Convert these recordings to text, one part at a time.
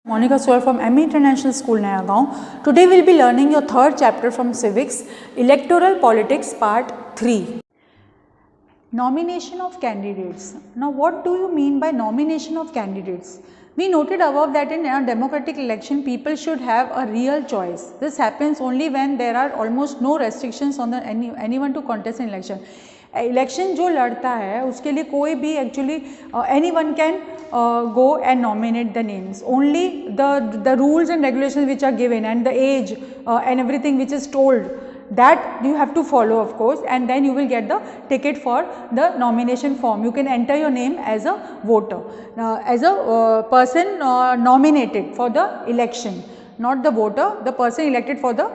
Monica Soar from ME International School, Nayagaon. Today we'll be learning your third chapter from Civics, Electoral Politics Part 3. Nomination of candidates. Now what do you mean by nomination of candidates? We noted above that in a democratic election people should have a real choice. This happens only when there are almost no restrictions on anyone to contest an election. Election जो लड़ता है उसके लिए कोई भी actually any one can go and nominate the names. Only the rules and regulations which are given and the age and everything which is told, that you have to follow, of course, and then you will get the ticket for the nomination form. You can enter your name as a voter, as a person nominated for the election. Not the voter, the person elected for the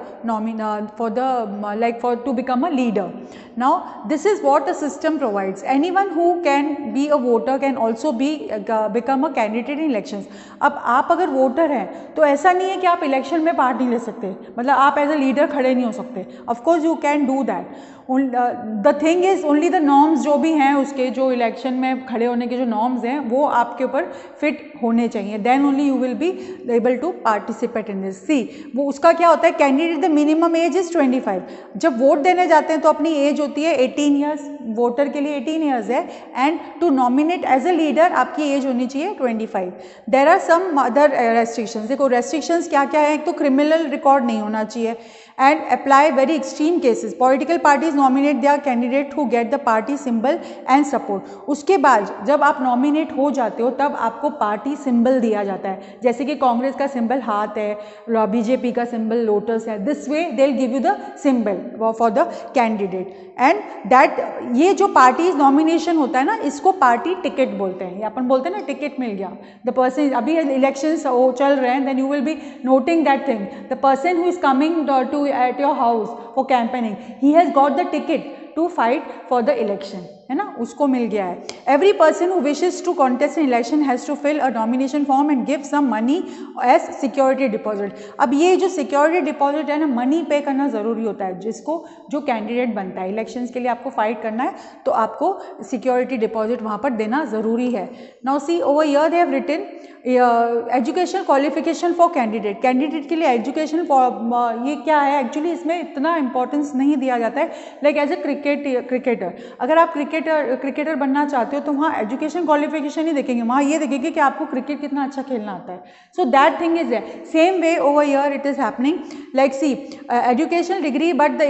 to become a leader. Now this is what the system provides. Anyone who can be a voter can also become a candidate in elections. अब आप अगर voter हैं तो ऐसा नहीं है कि आप इलेक्शन में पार्ट नहीं ले सकते, मतलब आप एज अ लीडर खड़े नहीं हो सकते. Of course you can do that. The thing is only the norms जो भी हैं उसके, जो इलेक्शन में खड़े होने के जो नॉर्म्स हैं वो आपके ऊपर फिट होने चाहिए. Then only you will be able to participate in this. See वो उसका क्या होता है, candidate the minimum age is 25. जब वोट देने जाते हैं तो अपनी एज होती है 18 ईयर्स, वोटर के लिए 18 ईयर्स है. And to nominate as a leader आपकी एज होनी चाहिए 25. There are some other restrictions. देखो रेस्ट्रिक्शंस क्या क्या है. एक तो क्रिमिनल रिकॉर्ड नहीं होना चाहिए. And apply very extreme cases. Political parties nominate their candidate who get the party symbol and support. उसके बाद जब आप नॉमिनेट हो जाते हो तब आपको पार्टी सिंबल दिया जाता है. जैसे कि कांग्रेस का सिंबल हाथ है, बीजेपी का सिंबल लोटस है. This way they will give you the symbol for the candidate. And that ये जो पार्टी नॉमिनेशन होता है ना, इसको पार्टी टिकट बोलते हैं. अपन बोलते हैं ना टिकट मिल गया. द पर्सन, अभी इलेक्शन चल रहे हैं, then you will be noting that thing. The person who is coming to at your house for campaigning, he has got the ticket to fight for the election, है ना, उसको मिल गया है. Every person who wishes to contest an election has to fill a nomination form and give some money as security deposit. अब ये जो security deposit है ना, मनी पे करना ज़रूरी होता है. जिसको जो कैंडिडेट बनता है इलेक्शंस के लिए, आपको फाइट करना है तो आपको सिक्योरिटी डिपॉजिट वहाँ पर देना ज़रूरी है. Now see over here they have written education qualification for candidate. Candidate के लिए एजुकेशन ये क्या है एक्चुअली, इसमें इतना इंपॉर्टेंस नहीं दिया जाता है. लाइक एज ए क्रिकेटर, अगर आप क्रिकेटर बनना चाहते हो तो वहाँ एजुकेशन क्वालिफिकेशन ही देखेंगे, वहाँ ये देखेंगे कि आपको क्रिकेट कितना अच्छा खेलना आता है. So that thing is there. Same way over here it is happening. Like see educational degree but the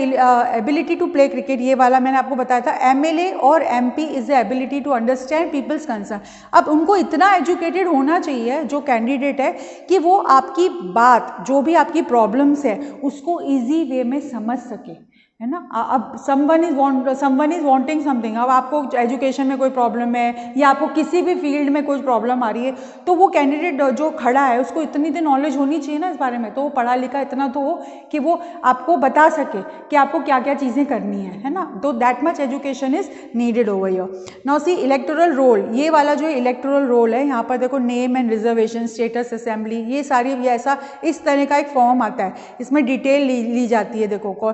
ability to play cricket, ये वाला मैंने आपको बताया था. एमएलए और MP is the ability to understand people's concern. अब उनको इतना एजुकेटेड होना चाहिए जो कैंडिडेट है कि वो आपकी बात, जो भी आपकी प्रॉब्लम्स है उसको इजी वे में समझ सके, है ना. अब समवन इज वांटिंग समथिंग. अब आपको एजुकेशन में कोई प्रॉब्लम है या आपको किसी भी फील्ड में कोई प्रॉब्लम आ रही है तो वो कैंडिडेट जो खड़ा है उसको इतनी तो नॉलेज होनी चाहिए ना इस बारे में. तो वो पढ़ा लिखा इतना तो हो कि वो आपको बता सके कि आपको क्या क्या चीज़ें करनी है ना. तो that much education is needed over here. Now see electoral roll, ये वाला जो इलेक्टोरल रोल है, यहाँ पर देखो name and reservation, status, assembly, ये सारी ऐसा इस तरह का एक फॉर्म आता है. इसमें डिटेल ली जाती है. देखो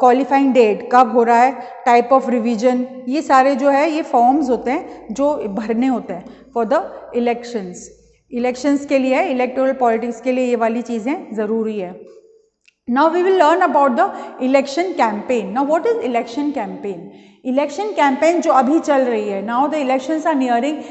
क्वालिफाइंग डेट कब हो रहा है, टाइप ऑफ रिवीजन, ये सारे जो है ये फॉर्म्स होते हैं जो भरने होते हैं फॉर द इलेक्शंस के लिए. इलेक्टोरल पॉलिटिक्स के लिए ये वाली चीज़ें ज़रूरी है. Now we will learn about the election campaign. Now what is election campaign? Election campaign जो अभी चल रही है, now the elections are nearing.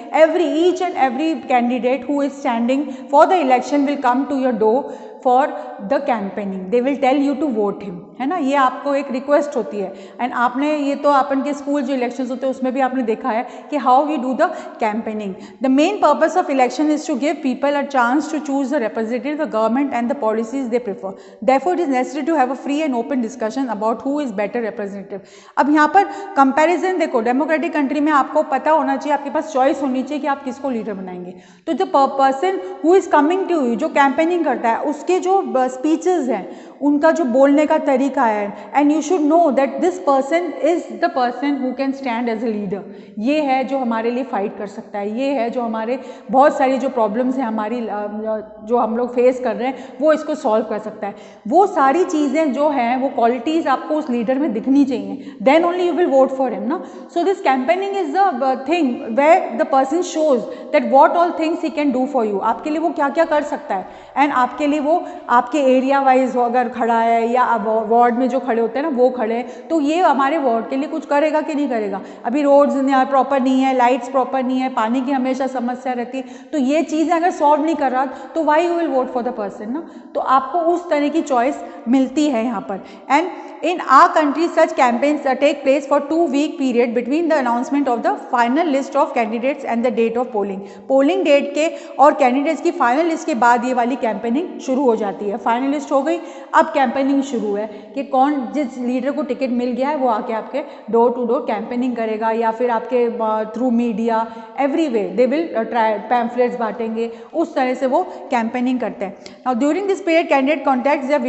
Each and every candidate who is standing for the election will come to your door for the campaigning. They will tell you to vote him, है ना. ये आपको एक रिक्वेस्ट होती है. And आपने ये तो अपन के स्कूल जो इलेक्शंस होते हैं उसमें भी आपने देखा है कि how we do the campaigning. The main purpose of election is to give people a chance to choose the representative the government and the policies they prefer. Therefore it is necessary to have a free and open discussion about who is better representative. अब यहाँ पर comparison देखो, democratic country में आपको पता होना चाहिए, आपके पास चॉइस होनी चाहिए कि आप किसको लीडर बनाएंगे. तो जो person who is coming to you, जो कैंपेनिंग करता है, उसके जो स्पीचेस हैं, उनका जो बोलने का तरीका लिखा है, and you should know that this person is the person who can stand as a leader. ये है जो हमारे लिए फाइट कर सकता है, ये है जो हमारे बहुत सारी जो प्रॉब्लम्स हैं हमारी जो हम लोग फेस कर रहे हैं वो इसको सॉल्व कर सकता है। वो सारी चीज़ें जो हैं वो क्वालिटीज़ आपको उस लीडर में दिखनी चाहिए, then only you will vote for him ना। So this campaigning is the thing where the person shows that what all things he can do for you. आपके लिए वो क्या क्या कर सकता है, एंड आपके लिए वो आपके एरिया वाइज अगर खड़ा है या वार्ड में जो खड़े होते हैं ना वो खड़े हैं, तो ये हमारे वार्ड के लिए कुछ करेगा कि नहीं करेगा। अभी रोड्स प्रॉपर नहीं है, लाइट्स प्रॉपर नहीं है, पानी की हमेशा समस्या रहती है, तो ये चीज़ें अगर सॉल्व नहीं कर रहा तो why you will vote for the person ना। तो आपको उस तरह की चॉइस मिलती है यहाँ पर। And in our country such campaigns take place for 2 week period between the announcement of the final list of candidates and the date of polling. Polling date के और कैंडिडेट्स की फाइनल लिस्ट के बाद ये वाली कैंपेनिंग शुरू हो जाती है। फाइनल लिस्ट हो गई, अब कैंपेनिंग शुरू है कि कौन जिस लीडर को टिकट मिल गया है वो आके आपके डोर टू डोर कैंपेनिंग करेगा, या फिर आपके through media every way they will try pamphlets बांटेंगे, उस तरह से वो कैंपेनिंग करते हैं। Now during this period candidate contacts the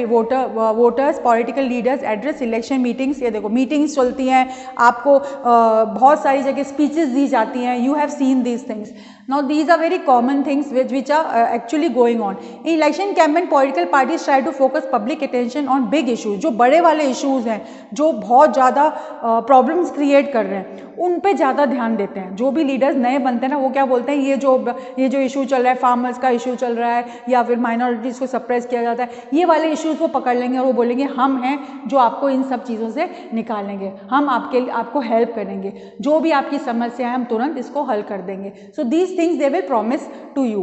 voters, political leaders, address election meetings. ये देखो मीटिंग्स चलती हैं, आपको बहुत सारी जगह स्पीचेस दी जाती हैं, you have seen these things. Now these are very common things which are actually going on. In election campaign, political parties try to focus public attention on big issues. जो बड़े वाले issues हैं, जो बहुत ज़्यादा problems create कर रहे हैं, उन पे ज़्यादा ध्यान देते हैं। जो भी लीडर्स नए बनते हैं ना वो क्या बोलते हैं, ये जो इशू चल रहा है, फार्मर्स का इशू चल रहा है या फिर माइनॉरिटीज़ को सप्रेस किया जाता है, ये वाले इश्यूज़ वो पकड़ लेंगे और वो बोलेंगे हम हैं जो आपको इन सब चीज़ों से निकालेंगे, हम आपको हेल्प करेंगे, जो भी आपकी समस्या है हम तुरंत इसको हल कर देंगे। So these things they will promise to you.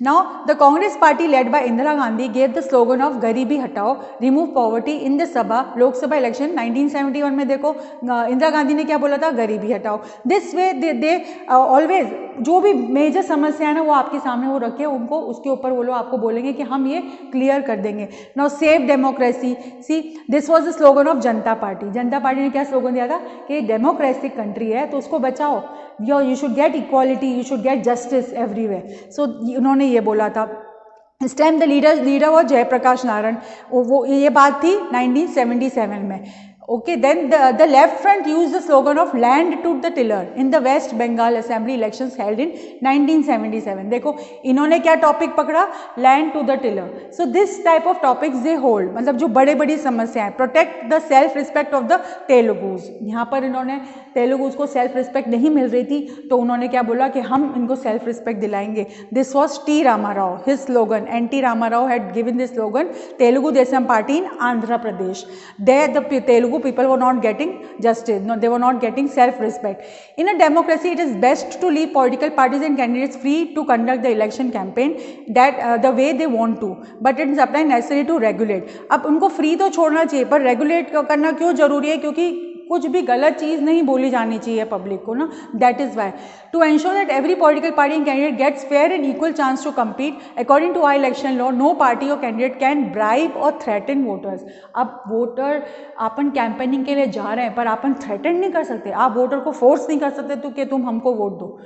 Now the Congress party led by Indira Gandhi gave the slogan of गरीबी हटाओ, remove poverty in the सभा लोक सभा इलेक्शन 1971 में। देखो इंदिरा गांधी ने क्या बोला था, गरीबी हटाओ। दिस वे दे ऑलवेज जो भी मेजर समस्या है ना वो आपके सामने वो रखे, उनको उसके ऊपर वो लोग आपको बोलेंगे कि हम ये क्लियर कर देंगे। Now save democracy, see this was the slogan of Janata party. Janata party ने क्या स्लोगन दिया था कि डेमोक्रेटिक कंट्री है तो उसको बचाओ, you should get equality, you should get justice everywhere. So उन्होंने ये बोला था। इस time the leader was Jayaprakash Narayan, वो ये बात थी 1977 में। Okay, then the left front used the slogan of land to the tiller in the West Bengal Assembly elections held in 1977. देखो इन्होंने क्या टॉपिक पकड़ा, land to the tiller. So this type of topics they hold, मतलब जो बड़े बड़ी समस्याएं, protect the self respect of the Telugus। यहाँ पर इन्होंने तेलुगुस को सेल्फ रिस्पेक्ट नहीं मिल रही थी तो उन्होंने क्या बोला कि हम इनको सेल्फ रिस्पेक्ट दिलाएंगे। This was T Rama Rao, his slogan. N T Rama Rao had given this slogan Telugu Desam Party in Andhra Pradesh. There the Telugu people were not getting justice, no, they were not getting self-respect. In a democracy, it is best to leave political parties and candidates free to conduct the election campaign that the way they want to, but it is sometimes necessary to regulate. अब उनको free तो छोड़ना चाहिए पर regulate करना क्यों जरूरी है, क्योंकि कुछ भी गलत चीज़ नहीं बोली जानी चाहिए पब्लिक को ना। That is why to ensure that every political party and candidate gets fair and equal chance to compete according to our election law, no party or candidate can bribe or threaten voters. अब voter अपन campaigning के लिए जा रहे हैं पर अपन threaten नहीं कर सकते, आप वोटर को फोर्स नहीं कर सकते तो कि तुम हमको वोट दो।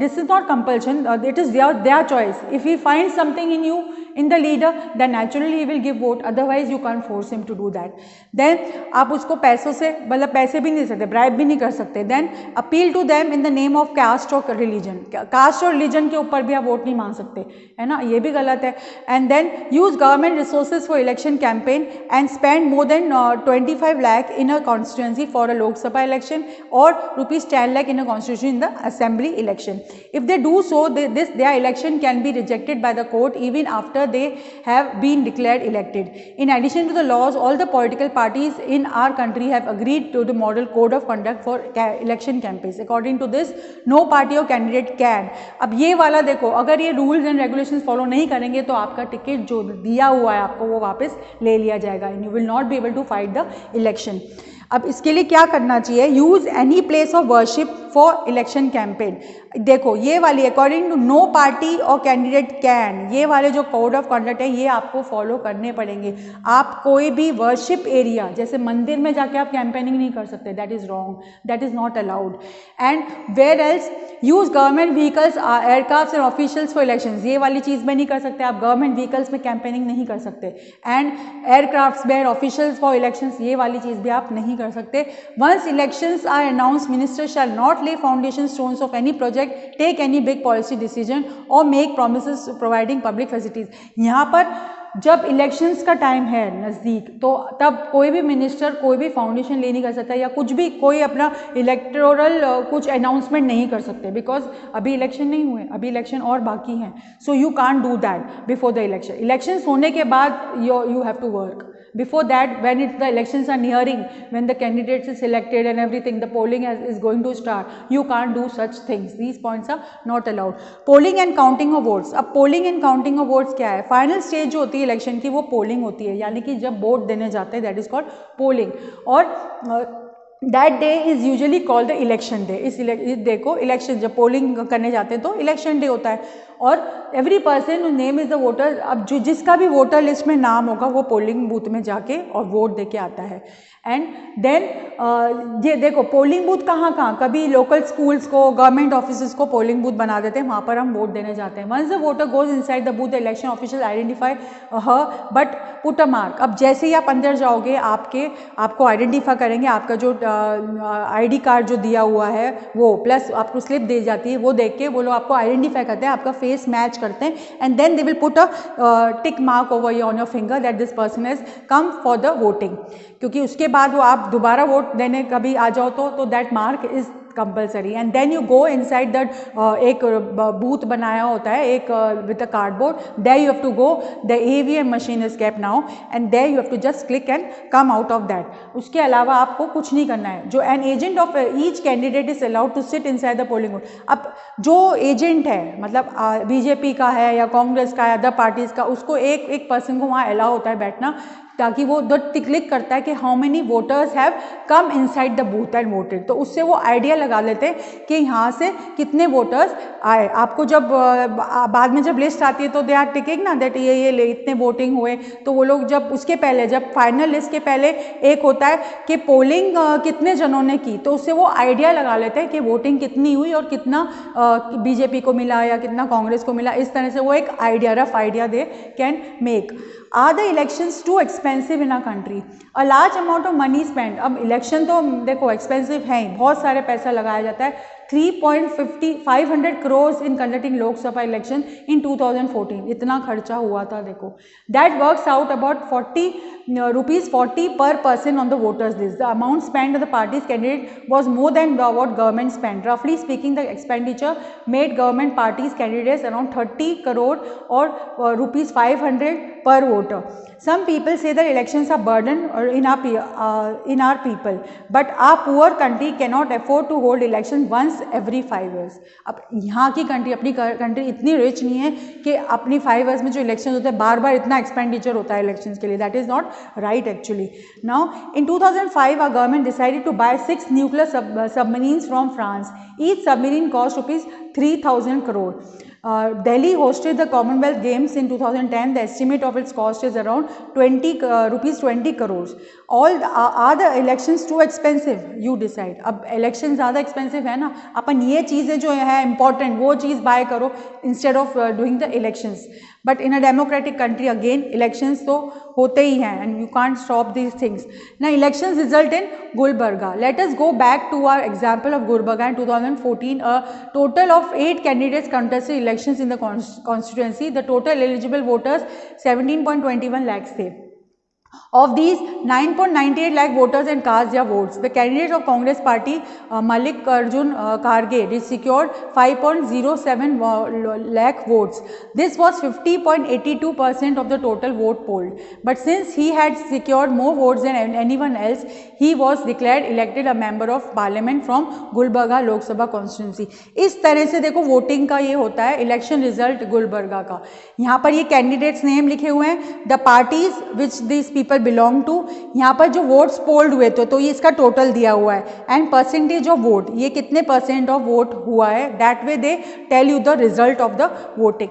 This is not compulsion, it is their choice. If he finds something in you, in the leader, then naturally he will give vote, otherwise you can't force him to do that. Then आप उसको पैसों से, मतलब पैसे भी नहीं दे सकते, bribe भी नहीं कर सकते। Then appeal to them in the name of caste or religion, caste और religion के ऊपर भी आप वोट नहीं मांग सकते, है ना, ये भी गलत है। And then use government resources for election campaign and spend more than 25 lakh in a constituency for a Lok Sabha election or rupees 10 lakh in a constituency in the assembly election. If they do so, their election can be rejected by the court even after they have been declared elected. In addition to the laws, all the political parties in our country have agreed to the model code of conduct for election campaigns. According to this, no party or candidate can. अब ये वाला देखो, अगर ये rules and regulations follow नहीं करेंगे तो आपका टिकट जो दिया हुआ है आपको वो वापस ले लिया जाएगा and you will not be able to fight the election. अब इसके लिए क्या करना चाहिए, use any place of worship for election campaign. देखो ये वाली according to know party or candidate can, ये वाले जो कोड ऑफ कंडक्ट है ये आपको फॉलो करने पड़ेंगे। आप कोई भी वर्शिप एरिया जैसे मंदिर में जाके आप कैंपेनिंग नहीं कर सकते, that is wrong, that is not allowed. And where else use government vehicles aircraft and officials for elections, ये वाली चीज़ में नहीं कर सकते आप, गवर्नमेंट व्हीकल्स में कैंपेनिंग नहीं कर सकते। एंड एयरक्राफ्ट्स में ऑफिशियल्स फॉर इलेक्शंस, ये वाली चीज़ भी आप नहीं कर सकते। Once elections are announce minister shall not lay foundation stones of any project, take any big policy decision और make promises providing public facilities. यहाँ पर जब इलेक्शंस का टाइम है नज़दीक, तो तब कोई भी मिनिस्टर कोई भी फाउंडेशन ले नहीं कर सकता या कुछ भी कोई अपना इलेक्टोरल कुछ अनाउंसमेंट नहीं कर सकते, बिकॉज अभी इलेक्शन नहीं हुए, अभी इलेक्शन और बाकी हैं। So you can't do that before the election. Elections होने के बाद you have to work. Before that, when the elections are nearing, when the candidates is selected and everything, the polling is going to start, you can't do such things. These points are not allowed. Polling and counting of votes. अब polling and counting of votes क्या है? Final stage जो होती है election की वो polling होती है, यानी कि जब वोट देने जाते हैं that is called polling. और that day is usually called the election day. इस डे को इलेक्शन, जब पोलिंग करने जाते हैं तो इलेक्शन डे होता है। और every person name is the voter, अब जो जिसका भी वोटर लिस्ट में नाम होगा वो पोलिंग बूथ में जाके और वोट दे के आता है। एंड देन ये देखो पोलिंग बूथ कहाँ कहाँ, कभी लोकल स्कूल्स को, गवर्नमेंट ऑफिस को पोलिंग बूथ बना देते हैं, वहाँ पर हम वोट देने जाते हैं। Once the voter goes inside the booth, the election official identify her but put a mark. अब जैसे ही आप अंदर जाओगे आपको आइडेंटिफाई करेंगे, आपका जो आईडी कार्ड जो दिया हुआ है वो, प्लस आपको स्लिप दी जाती है, वो देख के वो लोग आपको आइडेंटिफाई करते हैं, आपका फेस मैच करते हैं, and then they will put a tick mark over on your finger that this person has come for the voting. क्योंकि उसके बाद वो आप दोबारा वोट देने कभी आ जाओ तो that mark is compulsory. And then you go inside that, एक बूथ बनाया होता है एक with a cardboard, there you have to go, the EVM machine is kept now and there you have to just click and come out of that. उसके अलावा आपको कुछ नहीं करना है। जो an agent of each candidate is allowed to sit inside the polling booth. अब जो एजेंट है, मतलब बीजेपी का है या कांग्रेस का है, अदर पार्टीज का, उसको एक पर्सन को वहाँ अलाउ होता है बैठना, ताकि वो क्लिक करता है कि how many voters have come inside the booth and voted, तो उससे वो आइडिया लगा लेते हैं कि यहाँ से कितने वोटर्स आए। आपको जब बाद में जब लिस्ट आती है तो दे आर टिकिंग ना दैट ये इतने वोटिंग हुए, तो वो लोग जब उसके पहले, जब फाइनल लिस्ट के पहले एक होता है कि पोलिंग कितने जनों ने की, तो उससे वो आइडिया लगा लेते हैं कि वोटिंग कितनी हुई और कितना बीजेपी को मिला या कितना कांग्रेस को मिला। इस तरह से वो एक idea, rough idea they can make. Are the elections too expensive in our country? A large amount of money spent. अब इलेक्शन तो देखो एक्सपेंसिव है ही, बहुत सारे पैसा लगाया जाता है। 3.5 crores in conducting Lok Sabha election in 2014, इतना खर्चा हुआ था देखो। That works out about 40 rupees per person on the voters list. The amount spent on the party's candidate was more than what government spent. Roughly speaking, the expenditure made government parties candidates around 30 crore or rupees 500 per voter. Some people say that elections are burden in our people, but our poor country cannot afford to hold elections once every 5 years. अब यहाँ की country, अपनी country इतनी rich नहीं है कि अपनी 5 years में जो इलेक्शन होते हैं बार बार इतना एक्सपेंडिचर होता है इलेक्शंस के लिए। That is not right actually. Now in 2005 our government decided to buy 6 nuclear submarines from France. Each submarine cost rupees 3,000 crore. Delhi hosted the Commonwealth Games in 2010. The estimate of its cost is around 20 crores. Are the elections too expensive? You decide. अब election ज़्यादा expensive है ना, अपन ये चीज़ें जो है important वो चीज़ बाय करो instead of doing the elections. But in a democratic country again elections तो होते ही हैं and you can't stop these things ना। Elections result in Gulbarga. Let us go back to our example of Gulbarga in 2014. A total of 8 candidates contested elections in the constituency. The total eligible voters 17.21 lakhs थे. Of these, 9.98 lakh voters and cast their votes. The candidate of Congress Party, Mallikarjun Kharge, secured 5.07 lakh votes. This was 50.82% of the total vote polled. But since he had secured more votes than anyone else, he was declared elected a member of parliament from Gulbarga Lok Sabha constituency. इस तरह से देखो voting का ये होता है election result Gulbarga का। यहाँ पर ये कैंडिडेट्स नेम लिखे हुए हैं, the parties which this people belong to, यहाँ पर जो वोट्स पोल्ड हुए थे तो ये इसका टोटल दिया हुआ है, एंड परसेंटेज ऑफ वोट, ये कितने परसेंट ऑफ वोट हुआ है, that way they tell you the result of the voting.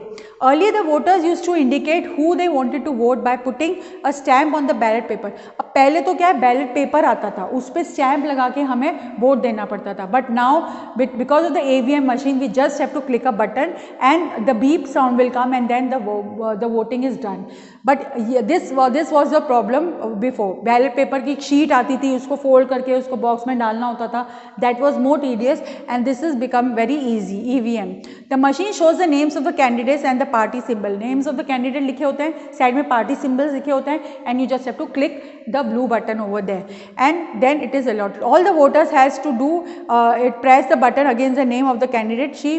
Earlier the voters used to indicate who they wanted to vote by putting a stamp on the ballot paper. अब पहले तो क्या है, ballot paper आता था, उस पर stamp लगा के हमें वोट देना पड़ता था. But now because of the AVM machine we just have to click a button and the beep sound will come and then the voting is done. But this was the problem before. Ballot paper की sheet आती थी, उसको fold करके उसको box में डालना होता था. That was more tedious and this is become very easy. EVM, the machine shows the names of the candidates and the party symbol. Names of the candidate लिखे होते हैं, साइड में पार्टी सिंबल्स लिखे होते हैं, and you just have to click the blue button over there and then it is allotted. All the voters has to do press the button against the name of the candidate she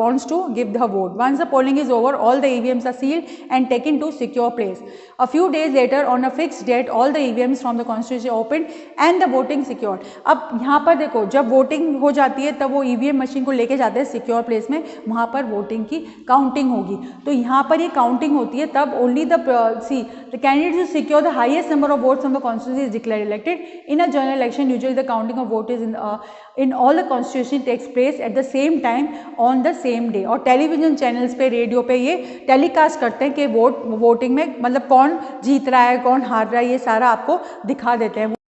wants to give the vote. Once the polling is over, all the EVMs are sealed and taken to secure place. A few days later on a fixed date, all the EVMs from the constituency opened and the voting secured. अब यहाँ पर देखो, जब voting हो जाती है तब वो EVM मशीन को लेके जाते हैं सिक्योर प्लेस में, वहाँ पर वोटिंग की काउंटिंग होगी. तो यहाँ पर ये काउंटिंग होती है तब only the candidate who secure the highest number of votes from the constituency is declared elected. In a general election, usually the counting of vote is in all the constituency takes place at the same time on the same day. और television channels पे, radio पे ये telecast करते हैं कि voting में मतलब कौन जीत रहा है, कौन हार रहा है, ये सारा आपको दिखा देते हैं.